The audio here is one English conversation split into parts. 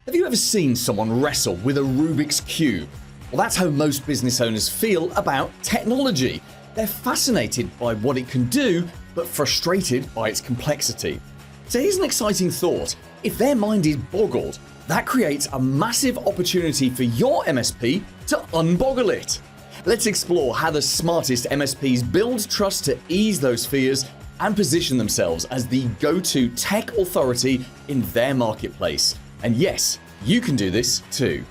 Have you ever seen someone wrestle with a Rubik's Cube? Well, that's how most business owners feel about technology. They're fascinated by what it can do, but frustrated by its complexity. So here's an exciting thought. If their mind is boggled, that creates a massive opportunity for your MSP to unboggle it. Let's explore how the smartest MSPs build trust to ease those fears and position themselves as the go-to tech authority in their marketplace. And yes, you can do this too.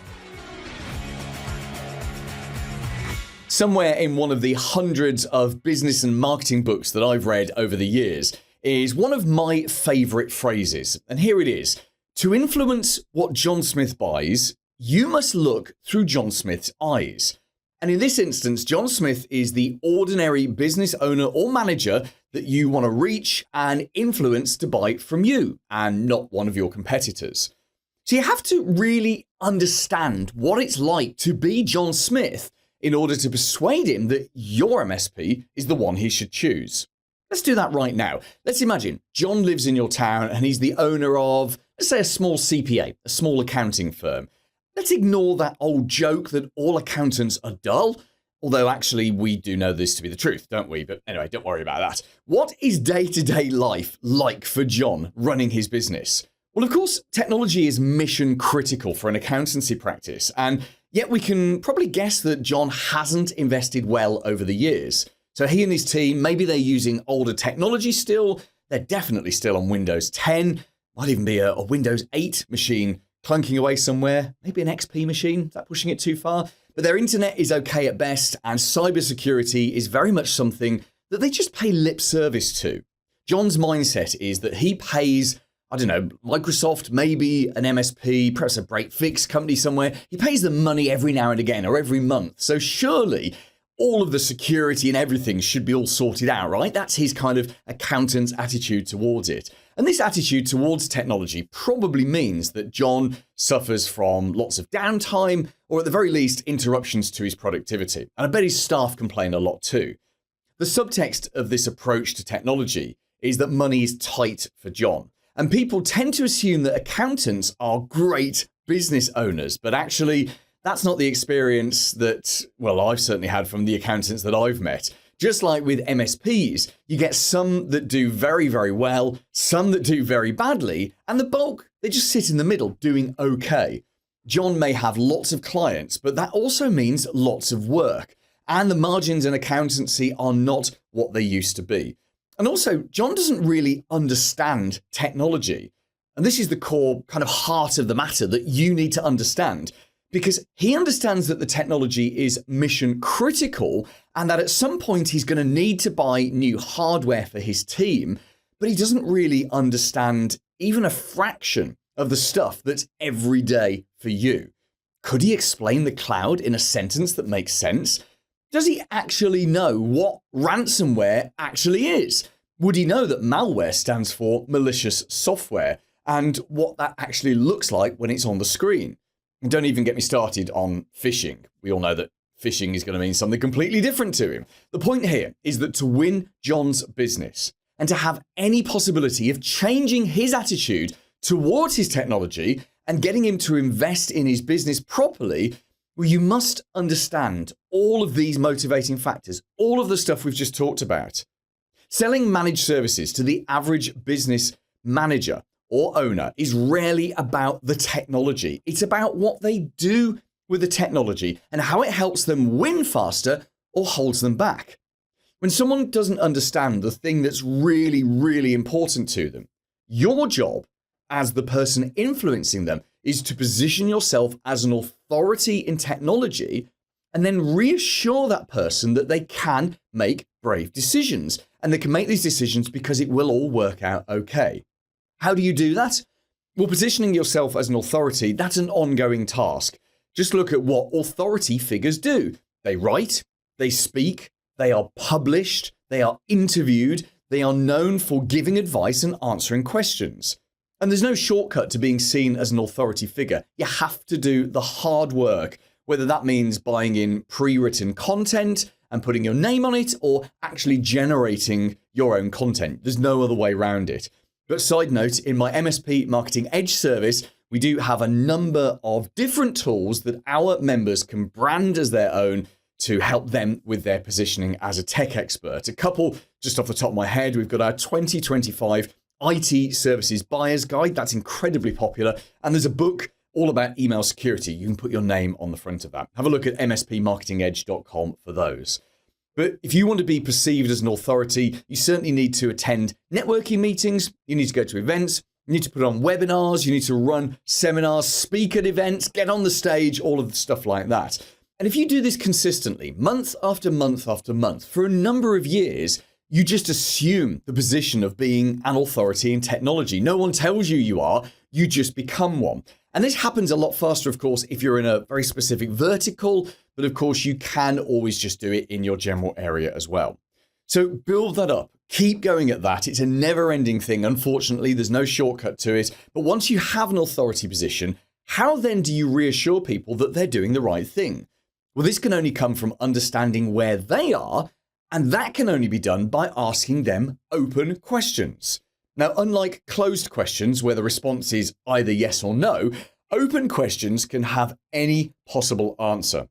Somewhere in one of the hundreds of business and marketing books that I've read over the years is one of my favorite phrases. And here it is. To influence what John Smith buys, you must look through John Smith's eyes. And in this instance, John Smith is the ordinary business owner or manager that you want to reach and influence to buy from you and not one of your competitors. So you have to really understand what it's like to be John Smith in order to persuade him that your MSP is the one he should choose. Let's do that right now. Let's imagine John lives in your town and he's the owner of, let's say, a small CPA, a small accounting firm. Let's ignore that old joke that all accountants are dull, although actually we do know this to be the truth, don't we? But anyway, don't worry about that. What is day-to-day life like for John running his business? Well, of course, technology is mission critical for an accountancy practice, and yet we can probably guess that John hasn't invested well over the years. So he and his team, maybe they're using older technology still, they're definitely still on Windows 10, might even be a Windows 8 machine clunking away somewhere, maybe an XP machine, is that pushing it too far? But their internet is okay at best, and cybersecurity is very much something that they just pay lip service to. John's mindset is that he pays, I don't know, Microsoft, maybe an MSP, perhaps a break-fix company somewhere. He pays them money every now and again or every month. So surely all of the security and everything should be all sorted out, right? That's his kind of accountant's attitude towards it. And this attitude towards technology probably means that John suffers from lots of downtime or at the very least interruptions to his productivity. And I bet his staff complain a lot too. The subtext of this approach to technology is that money is tight for John. And people tend to assume that accountants are great business owners, but actually that's not the experience that, well, I've certainly had from the accountants that I've met. Just like with MSPs, you get some that do very, very well, some that do very badly, and the bulk, they just sit in the middle doing okay. John may have lots of clients, but that also means lots of work, and the margins in accountancy are not what they used to be. And also, John doesn't really understand technology. And this is the core kind of heart of the matter that you need to understand, because he understands that the technology is mission critical and that at some point he's going to need to buy new hardware for his team, but he doesn't really understand even a fraction of the stuff that's every day for you. Could he explain the cloud in a sentence that makes sense? Does he actually know what ransomware actually is? Would he know that malware stands for malicious software and what that actually looks like when it's on the screen? And don't even get me started on phishing. We all know that phishing is going to mean something completely different to him. The point here is that to win John's business and to have any possibility of changing his attitude towards his technology and getting him to invest in his business properly, well, you must understand all of these motivating factors, all of the stuff we've just talked about. Selling managed services to the average business manager or owner is rarely about the technology. It's about what they do with the technology and how it helps them win faster or holds them back. When someone doesn't understand the thing that's really, really important to them, your job as the person influencing them is to position yourself as an authority in technology and then reassure that person that they can make brave decisions and they can make these decisions because it will all work out okay. How do you do that? Well, positioning yourself as an authority, that's an ongoing task. Just look at what authority figures do. They write, they speak, they are published, they are interviewed, they are known for giving advice and answering questions. And there's no shortcut to being seen as an authority figure. You have to do the hard work, whether that means buying in pre-written content and putting your name on it or actually generating your own content. There's no other way around it. But side note, in my MSP Marketing Edge service, we do have a number of different tools that our members can brand as their own to help them with their positioning as a tech expert. A couple, just off the top of my head, we've got our 2025 IT Services Buyer's Guide. That's incredibly popular. And there's a book all about email security. You can put your name on the front of that. Have a look at mspmarketingedge.com for those. But if you want to be perceived as an authority, you certainly need to attend networking meetings. You need to go to events. You need to put on webinars. You need to run seminars, speak at events, get on the stage, all of the stuff like that. And if you do this consistently, month after month after month, for a number of years, you just assume the position of being an authority in technology. No one tells you you are, you just become one. And this happens a lot faster, of course, if you're in a very specific vertical, but of course you can always just do it in your general area as well. So build that up, keep going at that. It's a never-ending thing. Unfortunately, there's no shortcut to it. But once you have an authority position, how then do you reassure people that they're doing the right thing? Well, this can only come from understanding where they are, and that can only be done by asking them open questions. Now, unlike closed questions where the response is either yes or no, open questions can have any possible answer.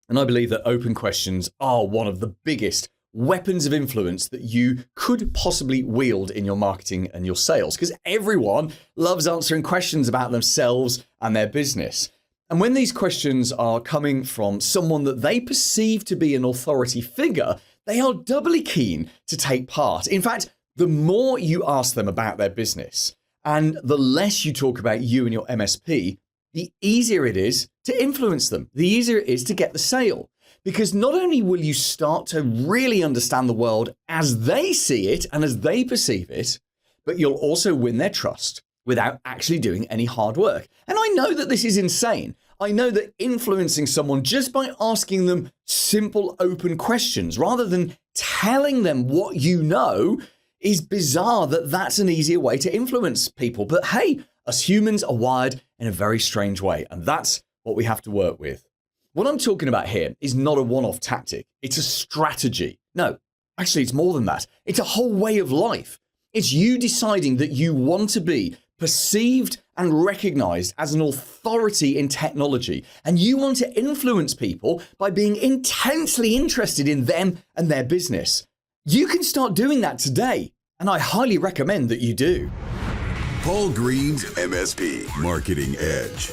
And I believe that open questions are one of the biggest weapons of influence that you could possibly wield in your marketing and your sales, because everyone loves answering questions about themselves and their business. And when these questions are coming from someone that they perceive to be an authority figure, they are doubly keen to take part. In fact, the more you ask them about their business and the less you talk about you and your MSP, the easier it is to influence them, the easier it is to get the sale. Because not only will you start to really understand the world as they see it and as they perceive it, but you'll also win their trust without actually doing any hard work. And I know that this is insane. I know that influencing someone just by asking them simple, open questions rather than telling them what you know is bizarre, that that's an easier way to influence people. But hey, us humans are wired in a very strange way, and that's what we have to work with. What I'm talking about here is not a one-off tactic. It's a strategy. No, actually, it's more than that. It's a whole way of life. It's you deciding that you want to be perceived and recognized as an authority in technology. And you want to influence people by being intensely interested in them and their business. You can start doing that today, and I highly recommend that you do. Paul Green's MSP Marketing Edge.